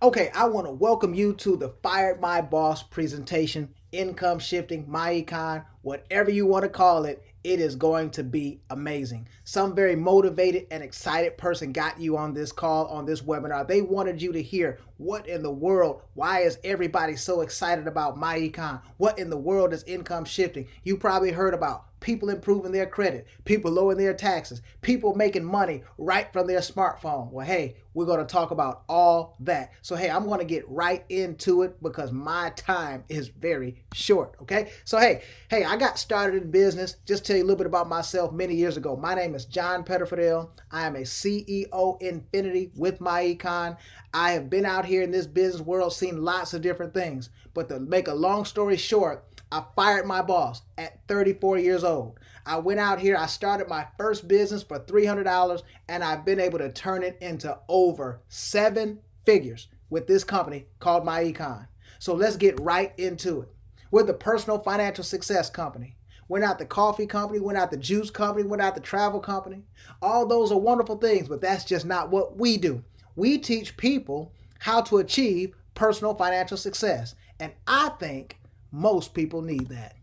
Okay, I want to welcome you to the Fired My Boss presentation, income shifting, myEcon, whatever you want to call it. It is going to be amazing. Some very motivated and excited person got you on this call, on this webinar. They wanted you to hear what in the world, why is everybody so excited about myEcon? What in the world is income shifting? You probably heard about people improving their credit, people lowering their taxes, people making money right from their smartphone. Well, hey, we're going to talk about all that. So, hey, I'm going to get right into it because my time is very short, okay? So, hey, I got started in business. Just tell you a little bit about myself many years ago. My name is John Petterfidel. I am a CEO Infinity with myEcon. I have been out here in this business world, seen lots of different things. But to make a long story short, I fired my boss at 34 years old. I went out here, I started my first business for $300, and I've been able to turn it into over 7 figures with this company called myEcon. So let's get right into it. We're the personal financial success company. We're not the coffee company, we're not the juice company, we're not the travel company. All those are wonderful things, but that's just not what we do. We teach people how to achieve personal financial success. And I think most people need that.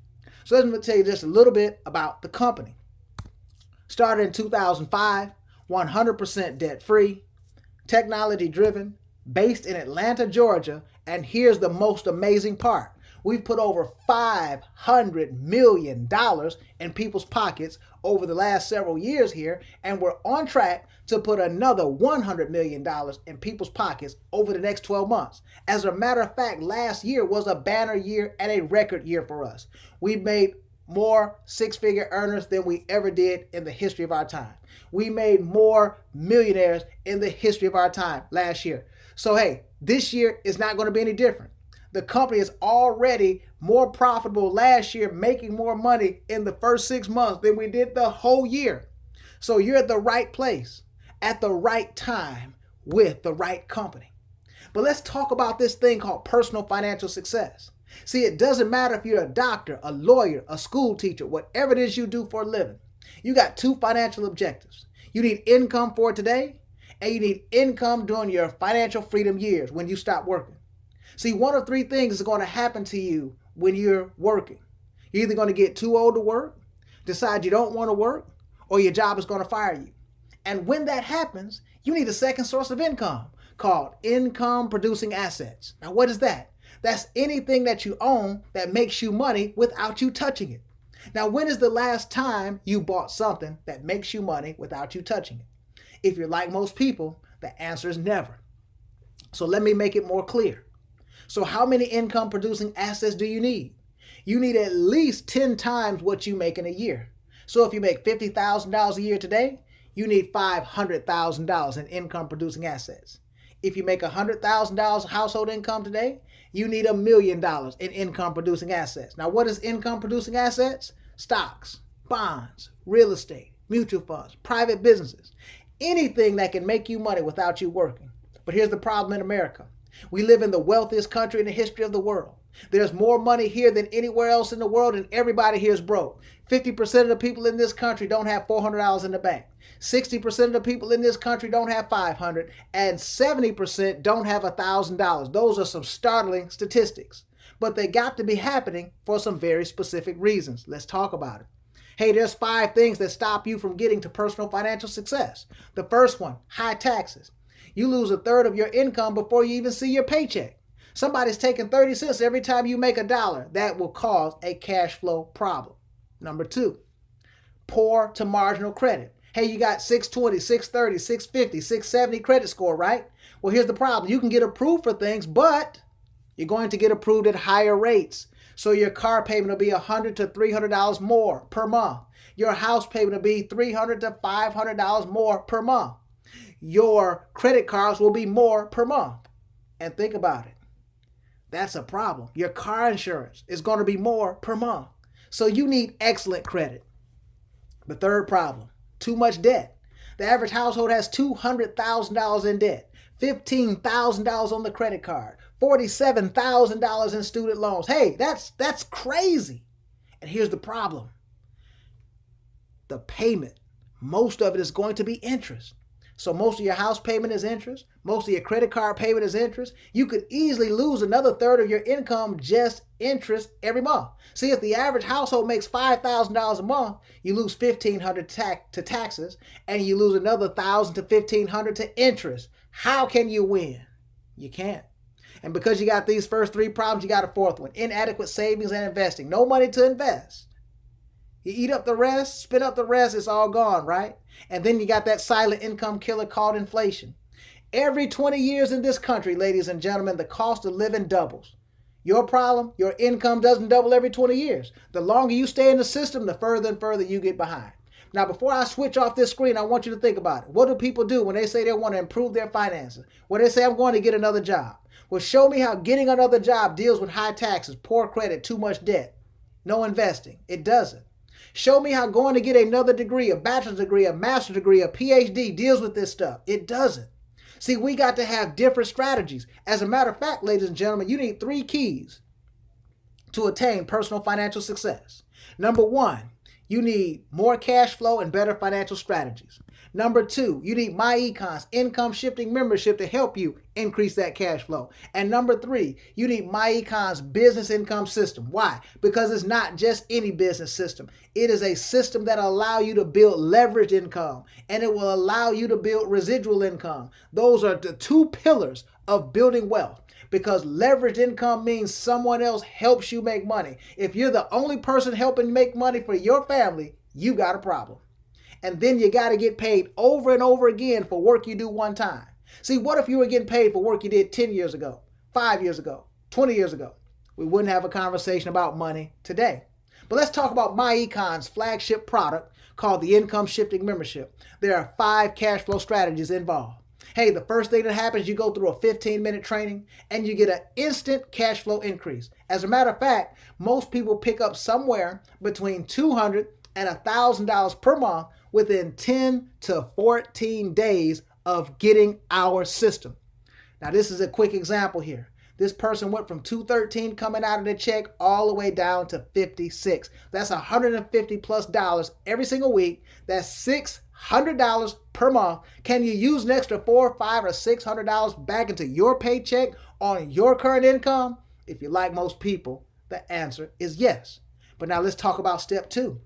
So let me tell you just a little bit about the company. Started in 2005, 100% debt-free, technology-driven, based in Atlanta, Georgia, and here's the most amazing part. We've put over $500 million in people's pockets over the last several years here, and we're on track to put another $100 million in people's pockets over the next 12 months. As a matter of fact, last year was a banner year and a record year for us. We made more six-figure earners than we ever did in the history of our time. We made more millionaires in the history of our time last year. So hey, this year is not going to be any different. The company is already more profitable last year, making more money in the first 6 months than we did the whole year. So you're at the right place, at the right time, with the right company. But let's talk about this thing called personal financial success. See, it doesn't matter if you're a doctor, a lawyer, a school teacher, whatever it is you do for a living. You got 2 financial objectives. You need income for today, and you need income during your financial freedom years when you stop working. See, one of 3 things is going to happen to you when you're working. You're either going to get too old to work, decide you don't want to work, or your job is going to fire you. And when that happens, you need a second source of income called income producing assets. Now, what is that? That's anything that you own that makes you money without you touching it. Now, when is the last time you bought something that makes you money without you touching it? If you're like most people, the answer is never. So let me make it more clear. So how many income producing assets do you need? You need at least 10 times what you make in a year. So if you make $50,000 a year today, you need $500,000 in income producing assets. If you make $100,000 household income today, you need $1 million in income producing assets. Now, what is income producing assets? Stocks, bonds, real estate, mutual funds, private businesses, anything that can make you money without you working. But here's the problem in America. We live in the wealthiest country in the history of the world. There's more money here than anywhere else in the world, and everybody here is broke. 50% of the people in this country don't have $400 in the bank. 60% of the people in this country don't have $500, and 70% don't have $1,000. Those are some startling statistics. But they got to be happening for some very specific reasons. Let's talk about it. Hey, there's 5 things that stop you from getting to personal financial success. The first one, high taxes. You lose 1/3 of your income before you even see your paycheck. Somebody's taking 30 cents every time you make $1. That will cause a cash flow problem. Number 2, poor to marginal credit. Hey, you got 620, 630, 650, 670 credit score, right? Well, here's the problem. You can get approved for things, but you're going to get approved at higher rates. So your car payment will be $100 to $300 more per month. Your house payment will be $300 to $500 more per month. Your credit cards will be more per month. And think about it. That's a problem. Your car insurance is going to be more per month. So you need excellent credit. The third problem, too much debt. The average household has $200,000 in debt, $15,000 on the credit card, $47,000 in student loans. Hey, that's crazy. And here's the problem. The payment, most of it is going to be interest. So most of your house payment is interest. Most of your credit card payment is interest. You could easily lose another third of your income just interest every month. See, if the average household makes $5,000 a month, you lose $1,500 to taxes, and you lose another $1,000 to $1,500 to interest. How can you win? You can't. And because you got these first three problems, you got a fourth one: inadequate savings and investing. No money to invest. You eat up the rest, spend up the rest, it's all gone, right? And then you got that silent income killer called inflation. Every 20 years in this country, ladies and gentlemen, the cost of living doubles. Your problem, your income doesn't double every 20 years. The longer you stay in the system, the further and further you get behind. Now, before I switch off this screen, I want you to think about it. What do people do when they say they want to improve their finances? When they say, I'm going to get another job? Well, show me how getting another job deals with high taxes, poor credit, too much debt, no investing. It doesn't. Show me how going to get another degree, a bachelor's degree, a master's degree, a PhD deals with this stuff. It doesn't. See, we got to have different strategies. As a matter of fact, ladies and gentlemen, you need 3 keys to attain personal financial success. Number 1, you need more cash flow and better financial strategies. Number 2, you need myEcon's income shifting membership to help you increase that cash flow. And number 3, you need myEcon's business income system. Why? Because it's not just any business system. It is a system that will allow you to build leverage income, and it will allow you to build residual income. Those are the 2 pillars of building wealth. Because leveraged income means someone else helps you make money. If you're the only person helping make money for your family, you got a problem. And then you got to get paid over and over again for work you do one time. See, what if you were getting paid for work you did 10 years ago, 5 years ago, 20 years ago? We wouldn't have a conversation about money today. But let's talk about myEcon's flagship product called the Income Shifting Membership. There are 5 cash flow strategies involved. Hey, the first thing that happens, you go through a 15-minute training and you get an instant cash flow increase. As a matter of fact, most people pick up somewhere between $200 and $1,000 per month within 10 to 14 days of getting our system. Now, this is a quick example here. This person went from $213 coming out of the check all the way down to $56. That's $150+ every single week. That's $600 per month. Can you use an extra $400, $500, or $600 back into your paycheck on your current income? If you're like most people, the answer is yes. But now let's talk about step 2.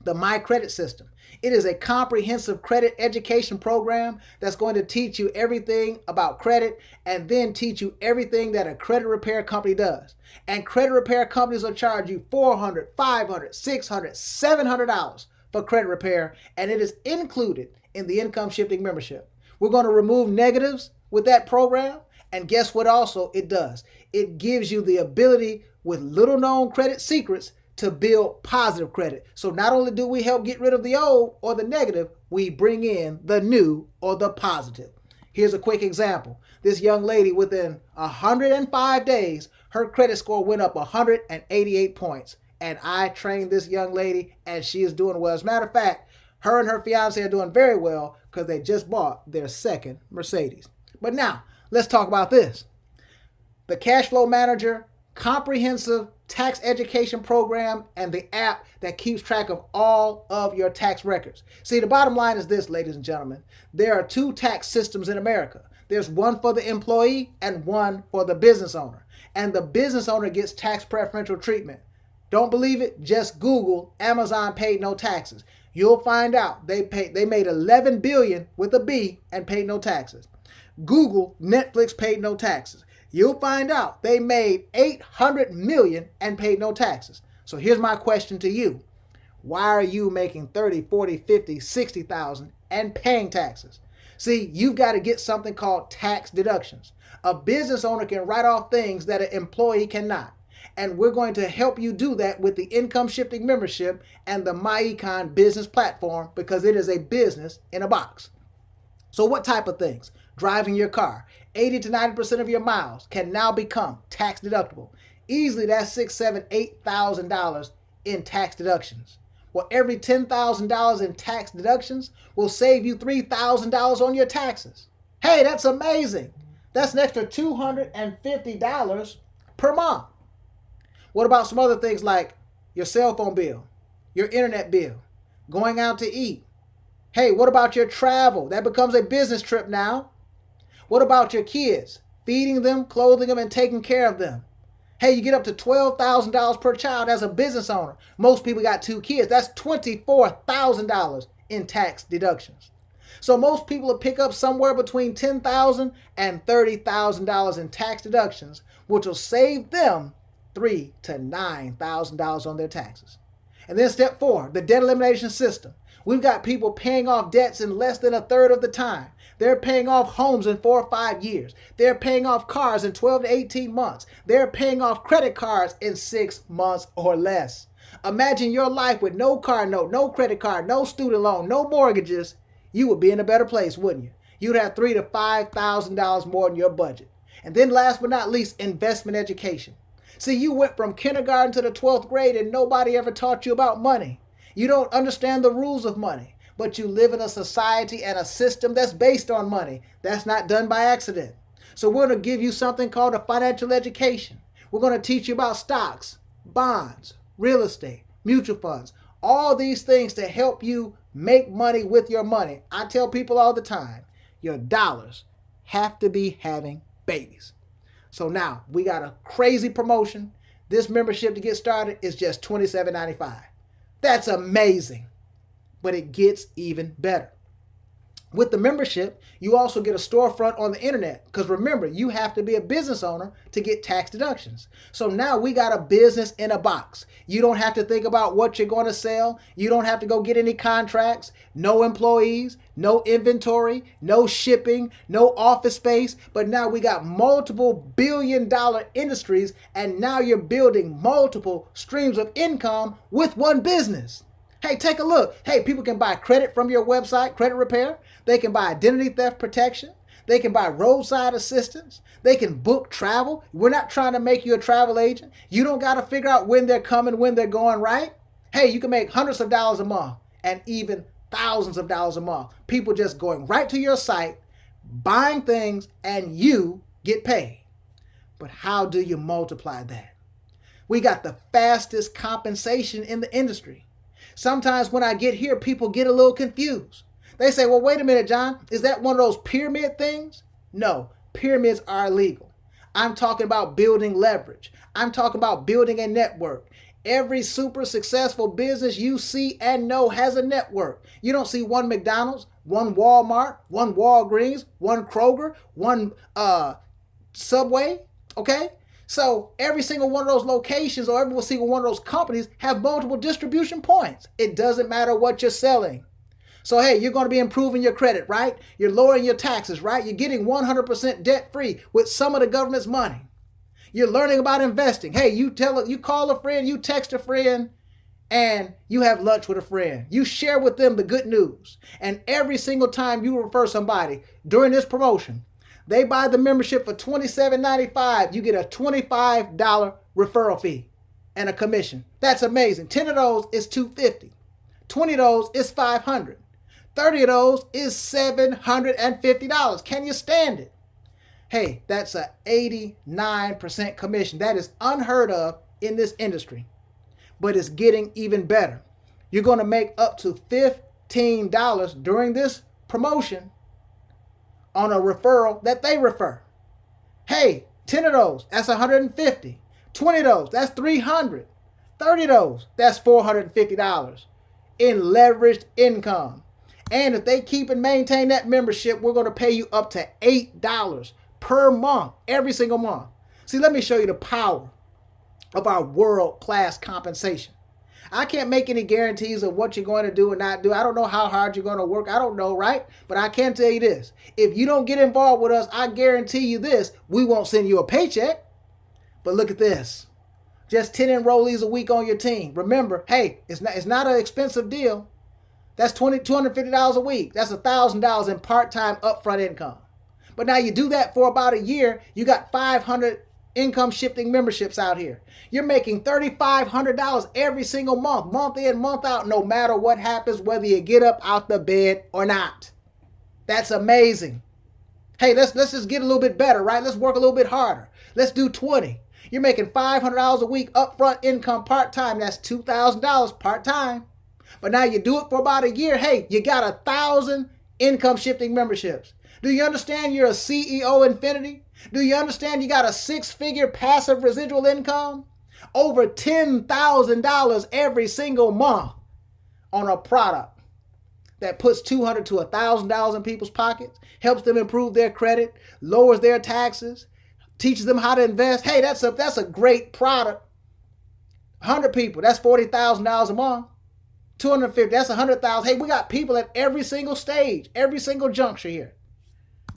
The My Credit System. It is a comprehensive credit education program that's going to teach you everything about credit and then teach you everything that a credit repair company does. And credit repair companies will charge you $400, $500, $600, $700 for credit repair, and it is included in the Income Shifting Membership. We're going to remove negatives with that program, and guess what also it does? It gives you the ability with little known credit secrets to build positive credit. So not only do we help get rid of the old or the negative, we bring in the new or the positive. Here's a quick example. This young lady, within 105 days, her credit score went up 188 points. And I trained this young lady, and she is doing well. As a matter of fact, her and her fiance are doing very well because they just bought their second Mercedes. But now, let's talk about this. The Cash Flow Manager comprehensive tax education program and the app that keeps track of all of your tax records. See, the bottom line is this, ladies and gentlemen. There are 2 tax systems in America. There's one for the employee and one for the business owner. And the business owner gets tax preferential treatment. Don't believe it? Just Google Amazon paid no taxes. You'll find out they made $11 billion with a B and paid no taxes. Google Netflix paid no taxes. You'll find out they made $800 million and paid no taxes. So here's my question to you. Why are you making 30, 40, 50, 60,000 and paying taxes? See, you've got to get something called tax deductions. A business owner can write off things that an employee cannot. And we're going to help you do that with the Income Shifting Membership and the myEcon business platform, because it is a business in a box. So what type of things? Driving your car. 80 to 90% of your miles can now become tax deductible. Easily that's $6,000, $7,000, $8,000 in tax deductions. Well, every $10,000 in tax deductions will save you $3,000 on your taxes. Hey, that's amazing. That's an extra $250 per month. What about some other things like your cell phone bill, your internet bill, going out to eat, Hey, what about your travel? That becomes a business trip now. What about your kids? Feeding them, clothing them, and taking care of them. Hey, you get up to $12,000 per child as a business owner. Most people got 2 kids. That's $24,000 in tax deductions. So most people will pick up somewhere between $10,000 and $30,000 in tax deductions, which will save them $3,000 to $9,000 on their taxes. And then step 4, the debt elimination system. We've got people paying off debts in less than a third of the time. They're paying off homes in 4 or 5 years. They're paying off cars in 12 to 18 months. They're paying off credit cards in 6 months or less. Imagine your life with no car note, no credit card, no student loan, no mortgages. You would be in a better place, wouldn't you? You'd have $3,000 to $5,000 more in your budget. And then last but not least, investment education. See, you went from kindergarten to the 12th grade and nobody ever taught you about money. You don't understand the rules of money, but you live in a society and a system that's based on money. That's not done by accident. So we're going to give you something called a financial education. We're going to teach you about stocks, bonds, real estate, mutual funds, all these things to help you make money with your money. I tell people all the time, your dollars have to be having babies. So now we got a crazy promotion. This membership to get started is just $27.95. That's amazing, but it gets even better. With the membership, you also get a storefront on the internet because remember, you have to be a business owner to get tax deductions. So now we got a business in a box. You don't have to think about what you're going to sell. You don't have to go get any contracts, no employees, no inventory, no shipping, no office space. But now we got multiple billion-dollar industries, and now you're building multiple streams of income with one business. Hey, take a look. Hey, people can buy credit from your website, credit repair. They can buy identity theft protection. They can buy roadside assistance. They can book travel. We're not trying to make you a travel agent. You don't got to figure out when they're coming, when they're going, right? Hey, you can make hundreds of dollars a month and even thousands of dollars a month. People just going right to your site, buying things, and you get paid. But how do you multiply that? We got the fastest compensation in the industry. Sometimes when I get here, people get a little confused. They say, well, wait a minute, John, is that one of those pyramid things? No, pyramids are illegal. I'm talking about building leverage. I'm talking about building a network. Every super successful business you see and know has a network. You don't see one McDonald's, one Walmart, one Walgreens, one Kroger, one Subway, okay? So every single one of those locations or every single one of those companies have multiple distribution points. It doesn't matter what you're selling. So, hey, you're going to be improving your credit, right? You're lowering your taxes, right? You're getting 100% debt-free with some of the government's money. You're learning about investing. Hey, you call a friend, you text a friend, and you have lunch with a friend. You share with them the good news. And every single time you refer somebody during this promotion, they buy the membership for $27.95. You get a $25 referral fee and a commission. That's amazing. 10 of those is $250. 20 of those is $500. 30 of those is $750. Can you stand it? Hey, that's an 89% commission. That is unheard of in this industry, but it's getting even better. You're going to make up to $15 during this promotion on a referral that they refer. Hey, 10 of those, that's $150. 20 of those, that's $300. 30 of those, that's $450 in leveraged income. And if they keep and maintain that membership, we're going to pay you up to $8 per month, every single month. See, let me show you the power of our world-class compensation. I can't make any guarantees of what you're going to do and not do. I don't know how hard you're going to work. I don't know, right? But I can tell you this. If you don't get involved with us, I guarantee you this, we won't send you a paycheck. But look at this. Just 10 enrollees a week on your team. Remember, hey, it's not an expensive deal. That's $250 a week. That's $1,000 in part-time upfront income. But now you do that for about a year, you got 500 income shifting memberships out here. You're making $3,500 every single month, month in, month out, no matter what happens, whether you get up out the bed or not. That's amazing. Hey, let's just get a little bit better, right? Let's work a little bit harder. Let's do 20. You're making $500 a week upfront income part-time. That's $2,000 part-time. But now you do it for about a year. Hey, you got 1,000 income shifting memberships. Do you understand you're a CEO infinity? Do you understand you got a 6-figure passive residual income? Over $10,000 every single month on a product that puts $200 to $1,000 in people's pockets, helps them improve their credit, lowers their taxes, teaches them how to invest. Hey, that's a great product. 100 people, that's $40,000 a month. 250, that's 100,000. Hey, we got people at every single stage, every single juncture here.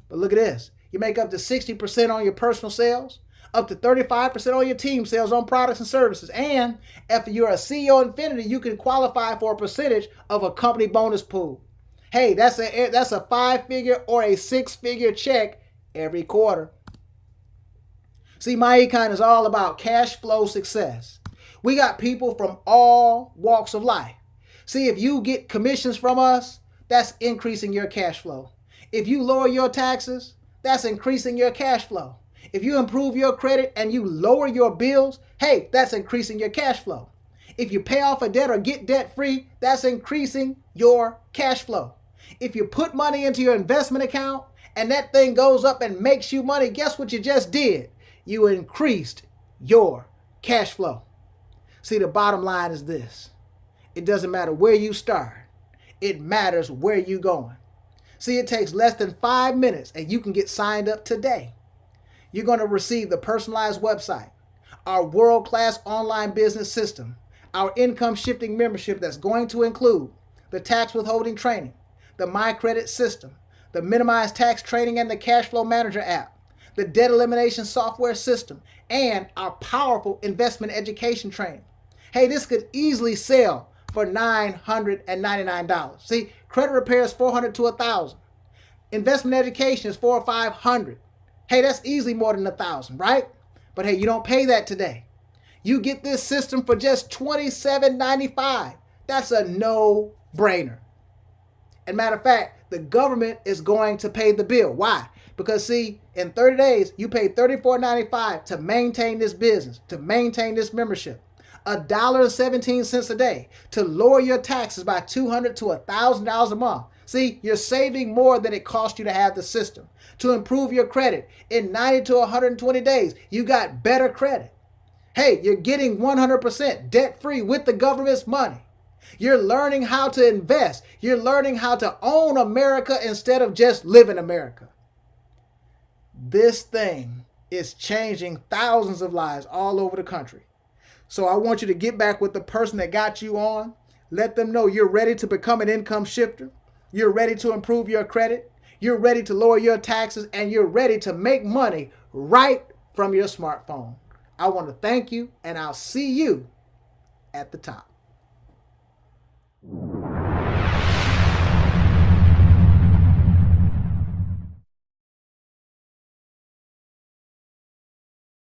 But look at this. You make up to 60% on your personal sales, up to 35% on your team sales on products and services. And if you're a CEO Infinity, you can qualify for a percentage of a company bonus pool. Hey, that's a 5-figure or a 6-figure check every quarter. See, myEcon is all about cash flow success. We got people from all walks of life. See, if you get commissions from us, that's increasing your cash flow. If you lower your taxes, that's increasing your cash flow. If you improve your credit and you lower your bills, hey, that's increasing your cash flow. If you pay off a debt or get debt free, that's increasing your cash flow. If you put money into your investment account and that thing goes up and makes you money, guess what you just did? You increased your cash flow. See, the bottom line is this. It doesn't matter where you start. It matters where you're going. See, it takes less than 5 minutes and you can get signed up today. You're going to receive the personalized website, our world-class online business system, our income shifting membership that's going to include the tax withholding training, the My Credit system, the minimized tax training and the cash flow manager app, the debt elimination software system, and our powerful investment education training. Hey, this could easily sell for $999. See, credit repair is $400 to $1,000. Investment education is $400 or $500. Hey, that's easily more than $1,000, right? But hey, you don't pay that today. You get this system for just $27.95. That's a no-brainer. And matter of fact, the government is going to pay the bill. Why? Because see, in 30 days, you pay $34.95 to maintain this business, to maintain this membership. $1.17 a day to lower your taxes by $200 to $1,000 a month. See, you're saving more than it cost you to have the system. To improve your credit, in 90 to 120 days, you got better credit. Hey, you're getting 100% debt-free with the government's money. You're learning how to invest. You're learning how to own America instead of just live in America. This thing is changing thousands of lives all over the country. So I want you to get back with the person that got you on. Let them know you're ready to become an income shifter. You're ready to improve your credit. You're ready to lower your taxes, and you're ready to make money right from your smartphone. I want to thank you, and I'll see you at the top.